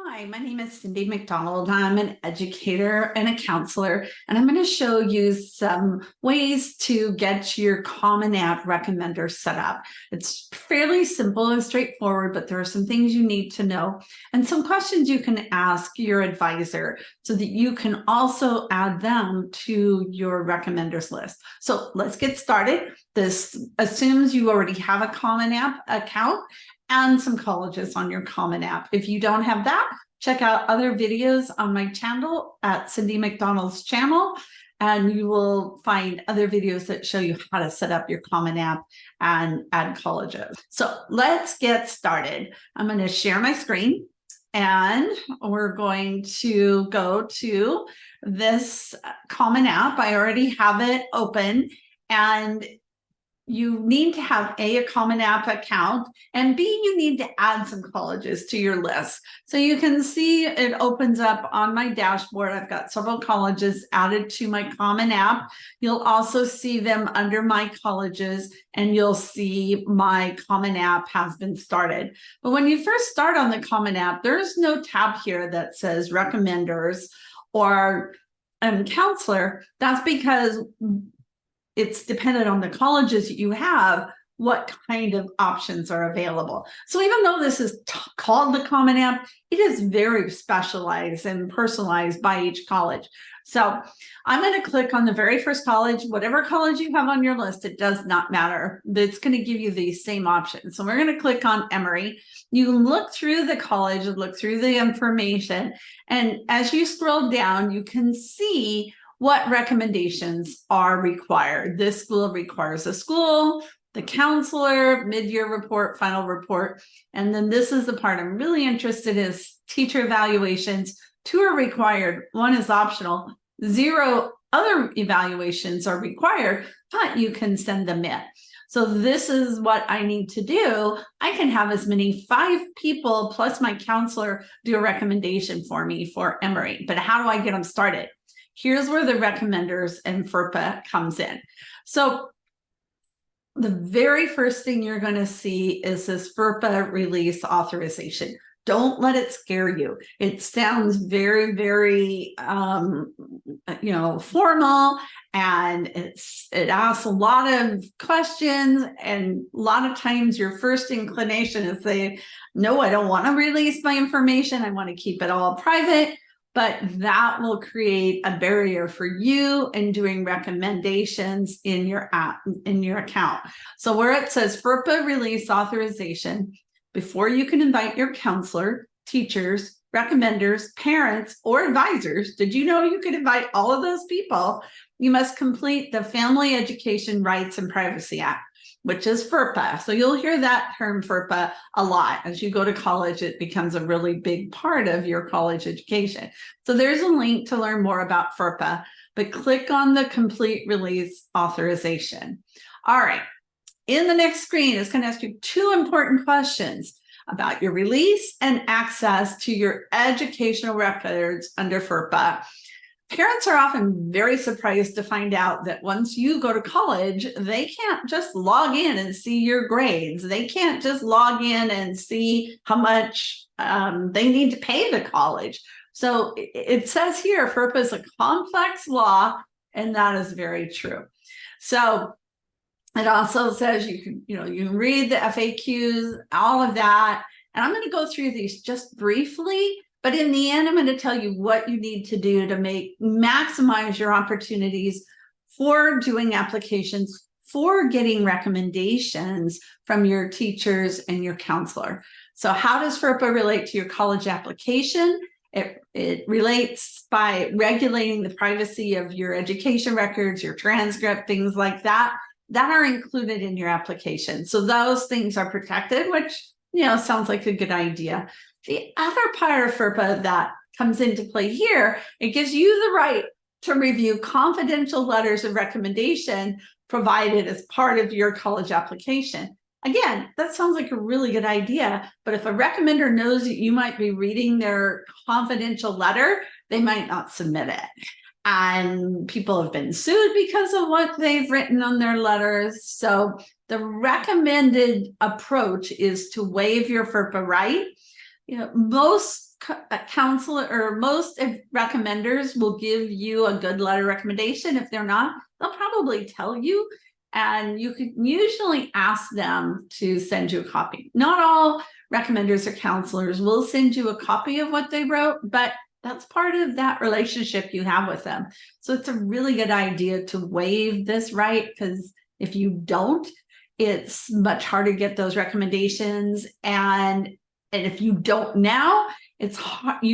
Hi, my name is Cyndy McDonald. I'm an educator and a counselor, and I'm going to show you some ways to get your Common App recommender set up. It's fairly simple and straightforward, but there are some things you need to know and some questions you can ask your advisor so that you can also add them to your recommenders list. So let's get started. This assumes you already have a Common App account and some colleges on your Common App. If you don't have that, check out other videos on my channel at Cyndy McDonald's channel, and you will find other videos that show you how to set up your Common App and add colleges. So let's get started. I'm going to share my screen, and we're going to go to this Common App. I already have it open, and you need to have a Common App account, and B, you need to add some colleges to your list. So you can see it opens up on my dashboard. I've got several colleges added to my Common App. You'll also see them under my colleges, and you'll see my Common App has been started. But when you first start on the Common App, there's no tab here that says recommenders or counselor. That's because it's dependent on the colleges you have, what kind of options are available. So even though this is called the Common App, it is very specialized and personalized by each college. So I'm going to click on the very first college, whatever college you have on your list, it does not matter. It's going to give you these same options. So we're going to click on Emory. You can look through the college and look through the information. And as you scroll down, you can see what recommendations are required. This school requires a school, the counselor, mid-year report, final report. And then this is the part I'm really interested in is teacher evaluations. 2 are required, 1 is optional. 0 other evaluations are required, but you can send them in. So this is what I need to do. I can have as many 5 people plus my counselor do a recommendation for me for Emory. But how do I get them started? Here's where the recommenders and FERPA comes in. So the very first thing you're going to see is this FERPA release authorization. Don't let it scare you. It sounds very, very, formal, and it asks a lot of questions. And a lot of times your first inclination is say, no, I don't want to release my information. I want to keep it all private. But that will create a barrier for you in doing recommendations in your app, in your account. So where it says FERPA release authorization, before you can invite your counselor, teachers, recommenders, parents, or advisors, did you know you could invite all of those people? You must complete the Family Education Rights and Privacy Act, which is FERPA. So you'll hear that term FERPA a lot. As you go to college, it becomes a really big part of your college education. So there's a link to learn more about FERPA, but click on the complete release authorization. All right, in the next screen, it's gonna ask you 2 important questions about your release and access to your educational records under FERPA. Parents are often very surprised to find out that once you go to college, they can't just log in and see your grades. They can't just log in and see how much they need to pay the college. So it says here, FERPA is a complex law, and that is very true. So it also says you can read the FAQs, all of that. And I'm going to go through these just briefly. But in the end, I'm going to tell you what you need to do to maximize your opportunities for doing applications, for getting recommendations from your teachers and your counselor. So how does FERPA relate to your college application? It relates by regulating the privacy of your education records, your transcript, things like that are included in your application. So those things are protected, which sounds like a good idea. The other part of FERPA that comes into play here, it gives you the right to review confidential letters of recommendation provided as part of your college application. Again, that sounds like a really good idea, but if a recommender knows that you might be reading their confidential letter, they might not submit it. And people have been sued because of what they've written on their letters. So the recommended approach is to waive your FERPA right. Most counselor or most recommenders will give you a good letter recommendation. If they're not, they'll probably tell you, and you could usually ask them to send you a copy. Not all recommenders or counselors will send you a copy of what they wrote, but that's part of that relationship you have with them. So it's a really good idea to waive this right, because if you don't, it's much harder to get those recommendations. And if you don't now, it's hard.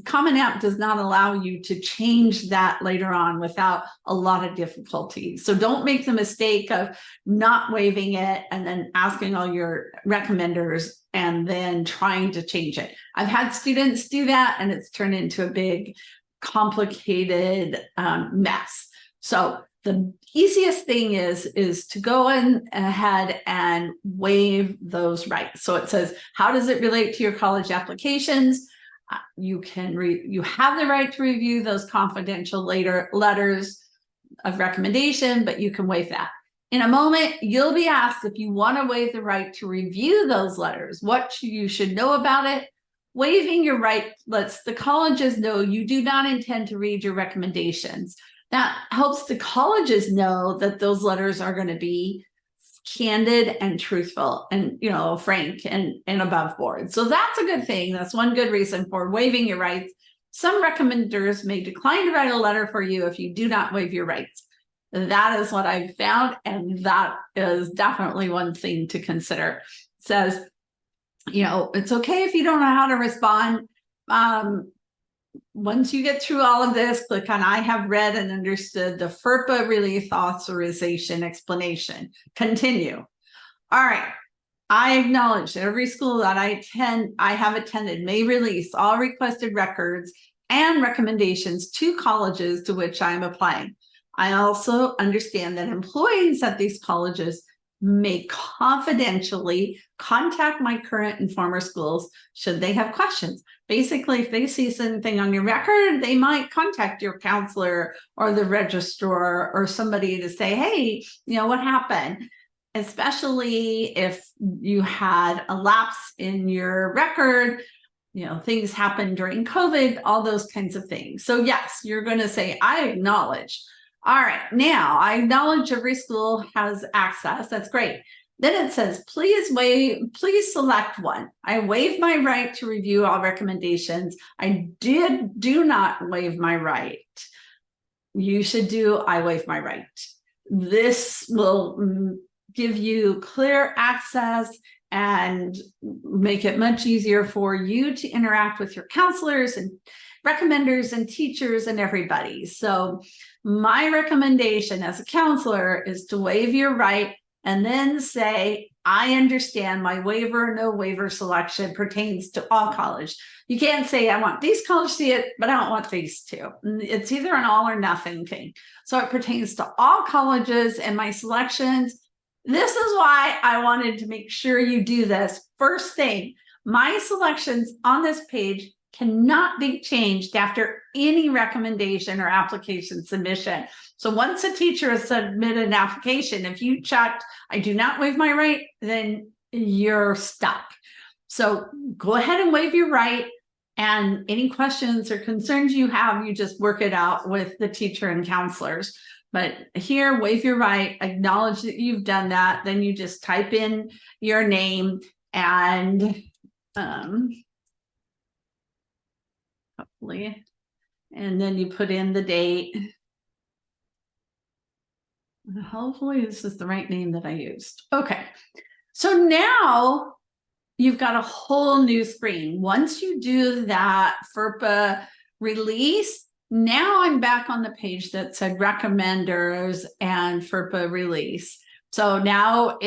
Common App does not allow you to change that later on without a lot of difficulty. So don't make the mistake of not waiving it and then asking all your recommenders and then trying to change it. I've had students do that, and it's turned into a big, complicated mess. So the easiest thing is to go ahead and waive those rights. So it says, how does it relate to your college applications? You have the right to review those confidential letters of recommendation, but you can waive that. In a moment, you'll be asked if you want to waive the right to review those letters, what you should know about it. Waiving your right lets the colleges know you do not intend to read your recommendations. That helps the colleges know that those letters are going to be candid and truthful and, frank and above board. So that's a good thing. That's one good reason for waiving your rights. Some recommenders may decline to write a letter for you if you do not waive your rights. That is what I've found, and that is definitely one thing to consider. It says, it's okay if you don't know how to respond. Once you get through all of this, click on I have read and understood the FERPA relief authorization explanation. Continue. All right. I acknowledge that every school that I have attended may release all requested records and recommendations to colleges to which I am applying. I also understand that employees at these colleges may confidentially contact my current and former schools should they have questions. Basically, if they see something on your record, they might contact your counselor or the registrar or somebody to say, hey, what happened? Especially if you had a lapse in your record, things happened during COVID, all those kinds of things. So yes, you're going to say, I acknowledge. All right, now I acknowledge every school has access. That's great. Then it says, please select one. I waive my right to review all recommendations. I do not waive my right. You should do, I waive my right. This will give you clear access and make it much easier for you to interact with your counselors and recommenders and teachers and everybody. So my recommendation as a counselor is to waive your right and then say, I understand my waiver, no waiver selection pertains to all college. You can't say, I want these colleges to see it, but I don't want these two. It's either an all or nothing thing. So it pertains to all colleges and my selections. This is why I wanted to make sure you do this. First thing, my selections on this page cannot be changed after any recommendation or application submission. So once a teacher has submitted an application, if you checked, I do not waive my right, then you're stuck. So go ahead and waive your right. And any questions or concerns you have, you just work it out with the teacher and counselors. But here, waive your right, acknowledge that you've done that. Then you just type in your name and hopefully, and then you put in the date. Hopefully this is the right name that I used. Okay, so now you've got a whole new screen. Once you do that FERPA release, now I'm back on the page that said recommenders and FERPA release. So now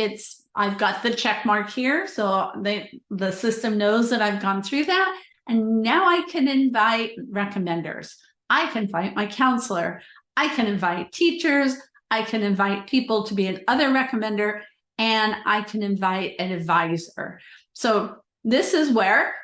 I've got the check mark here. So the system knows that I've gone through that. And now I can invite recommenders. I can invite my counselor. I can invite teachers. I can invite people to be another recommender, and I can invite an advisor. So this is where,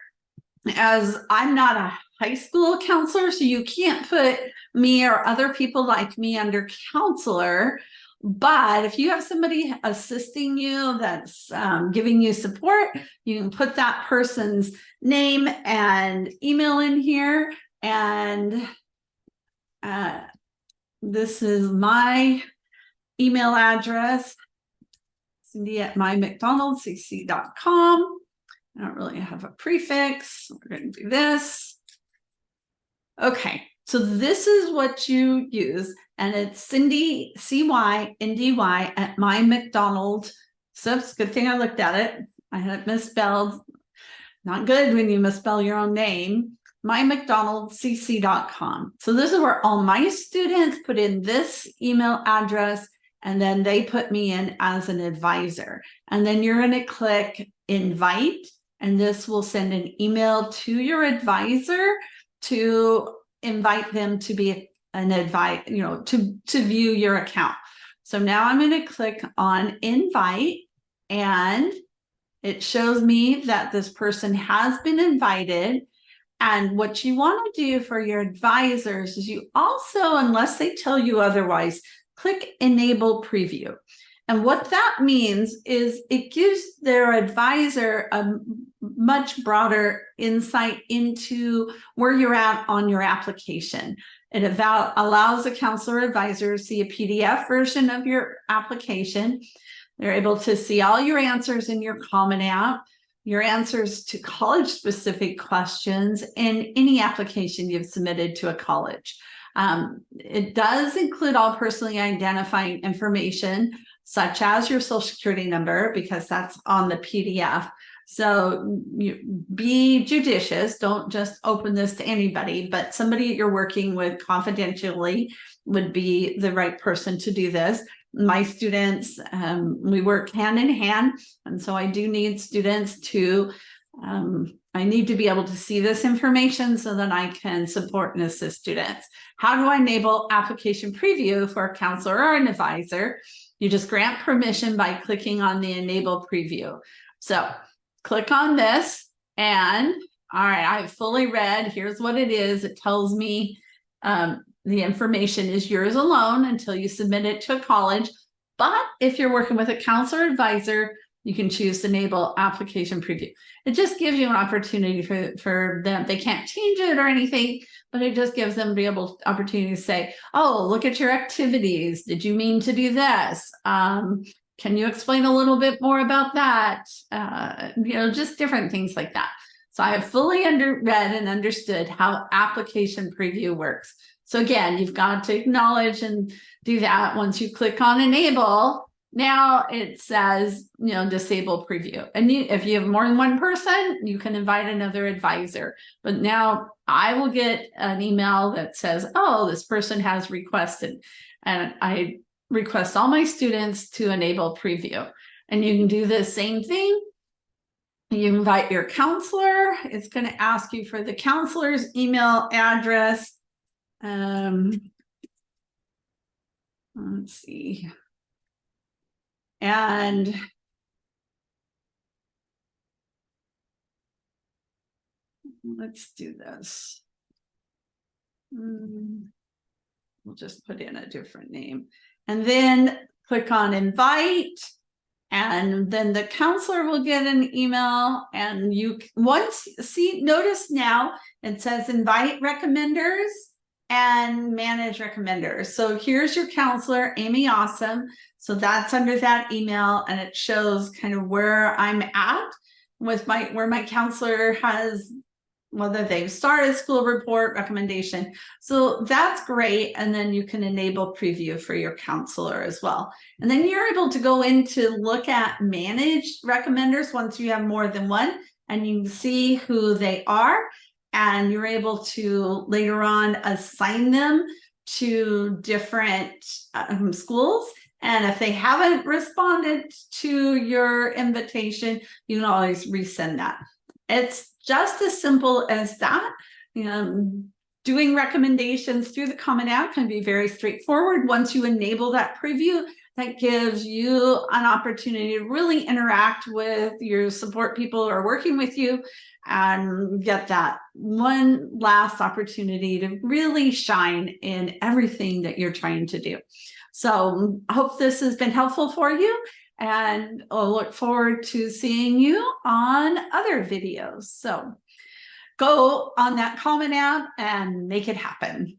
as I'm not a high school counselor, so you can't put me or other people like me under counselor. But if you have somebody assisting you that's giving you support, you can put that person's name and email in here. And this is my email address, Cyndy at mymcdonaldcc.com. I don't really have a prefix. We're going to do this. Okay, so this is what you use, and it's Cyndy, C-Y-N-D-Y at mymcdonald. So it's a good thing I looked at it. I had it misspelled. Not good when you misspell your own name. mymcdonaldcc.com. So this is where all my students put in this email address, and then they put me in as an advisor. And then you're going to click invite, and this will send an email to your advisor to invite them to be an advisor, to view your account. So now I'm going to click on invite, and it shows me that this person has been invited. And what you want to do for your advisors is you also, unless they tell you otherwise, click enable preview. And what that means is it gives their advisor a much broader insight into where you're at on your application. It allows the counselor advisor to see a PDF version of your application. They're able to see all your answers in your Common App, your answers to college-specific questions, and any application you've submitted to a college. It does include all personally identifying information, such as your social security number, because that's on the PDF. So be judicious. Don't just open this to anybody, but somebody you're working with confidentially would be the right person to do this. My students, we work hand in hand. And so I do need students to, I need to be able to see this information so that I can support and assist students. How do I enable application preview for a counselor or an advisor? You just grant permission by clicking on the enable preview. So click on this, and all right, I've fully read. Here's what it is. It tells me the information is yours alone until you submit it to a college. But if you're working with a counselor advisor, you can choose to enable application preview. It just gives you an opportunity for them. They can't change it or anything, but it just gives them the opportunity to say, oh, look at your activities. Did you mean to do this? Can you explain a little bit more about that? Just different things like that. So I have fully read and understood how application preview works. So again, you've got to acknowledge and do that. Once you click on enable, now it says, disable preview. And if you have more than one person, you can invite another advisor. But now I will get an email that says, oh, this person has requested. And I request all my students to enable preview. And you can do the same thing. You invite your counselor. It's going to ask you for the counselor's email address. Let's see. And let's do this. We'll just put in a different name. And then click on invite. And then the counselor will get an email, and you notice now it says invite recommenders and manage recommenders. So here's your counselor, Amy Awesome. So that's under that email, and it shows kind of where I'm at with where my counselor has, whether they've started school report recommendation. So that's great. And then you can enable preview for your counselor as well. And then you're able to go in to look at managed recommenders once you have more than one, and you can see who they are. And you're able to later on assign them to different schools. And if they haven't responded to your invitation, you can always resend that. It's just as simple as that. Doing recommendations through the Common App can be very straightforward. Once you enable that preview, that gives you an opportunity to really interact with your support people who are working with you and get that one last opportunity to really shine in everything that you're trying to do. So I hope this has been helpful for you, and I'll look forward to seeing you on other videos. So go on that Common App and make it happen.